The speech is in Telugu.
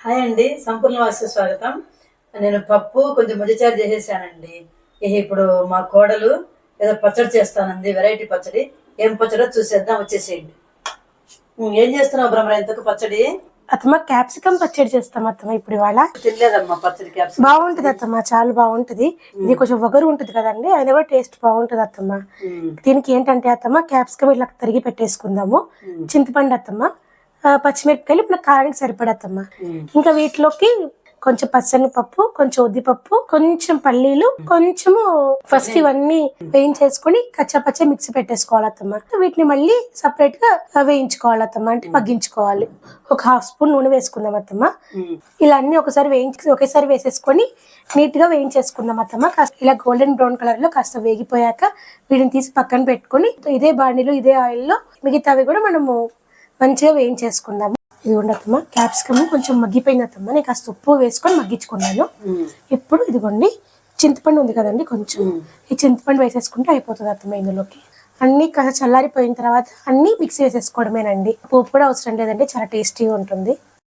హాయ్ అండి, సంపూర్ణ వాసు స్వాగతం. నేను పప్పు కొంచెం మజ్జిచారు చేసేసానండి. ఇప్పుడు మా కోడలు ఏదో పచ్చడి చేస్తానంది, వెరైటీ పచ్చడి. ఏం పచ్చడో చూసేద్దాం, వచ్చేసేయండి. ఏం చేస్తున్నావు బ్రహ్మ? ఎంతకు పచ్చడి? అత్తమ్మ క్యాప్సికమ్ పచ్చడి చేస్తాం అత్తమ్మ. ఇప్పుడు ఇవాళ తినలేదమ్మా పచ్చడి. క్యాప్సికమ్ బాగుంటది అత్తమ్మ, చాలా బాగుంటది. ఇది కొంచెం వగరు ఉంటది కదండి, అది కూడా టేస్ట్ బాగుంటది అత్తమ్మ. దీనికి ఏంటంటే అత్తమ్మ, క్యాప్సికమ్ ఇట్లా తరిగి పెట్టేసుకుందాము. చింతపండు అత్తమ్మ, పచ్చిమిరపకాయలు ఇప్పుడు కారానికి సరిపడత్తమ్మ. ఇంకా వీటిలోకి కొంచెం పచ్చనిపప్పు, కొంచెం ఉద్దిపప్పు, కొంచెం పల్లీలు, కొంచెము ఫస్ట్ ఇవన్నీ వేయించేసుకుని కచ్చాపచ్చ మిక్సీ పెట్టేసుకోవాలత్తమ్మ. వీటిని మళ్ళీ సపరేట్ గా వేయించుకోవాలత్తమ్మ, అంటే మగ్గించుకోవాలి. ఒక 1/2 స్పూన్ నూనె వేసుకుందాం అత్తమ్మ. ఇలా అన్ని ఒకేసారి వేసేసుకొని నీట్ గా వేయించేసుకుందాం అత్తమ్మ. ఇలా గోల్డెన్ బ్రౌన్ కలర్ లో కాస్త వేగిపోయాక వీటిని తీసి పక్కన పెట్టుకుని ఇదే బాండిలో ఇదే ఆయిల్ లో మిగతావి కూడా మనము మంచిగా వేయించేసుకుందాము. ఇది ఉండత్తమ్మ, క్యాప్సికమ్ కొంచెం మగ్గిపోయింది అత్తమ్మ. నేను కాస్త ఉప్పు వేసుకొని మగ్గించుకున్నాను. ఇప్పుడు ఇదిగోండి, చింతపండు ఉంది కదండి, కొంచెం ఈ చింతపండు వేసేసుకుంటే అయిపోతుంది అత్తమ్మ. ఇందులోకి అన్ని కాస్త చల్లారిపోయిన తర్వాత అన్ని మిక్సీ వేసేసుకోవడమేనండి. ఉప్పు కూడా అవసరం లేదండి, చాలా టేస్టీగా ఉంటుంది.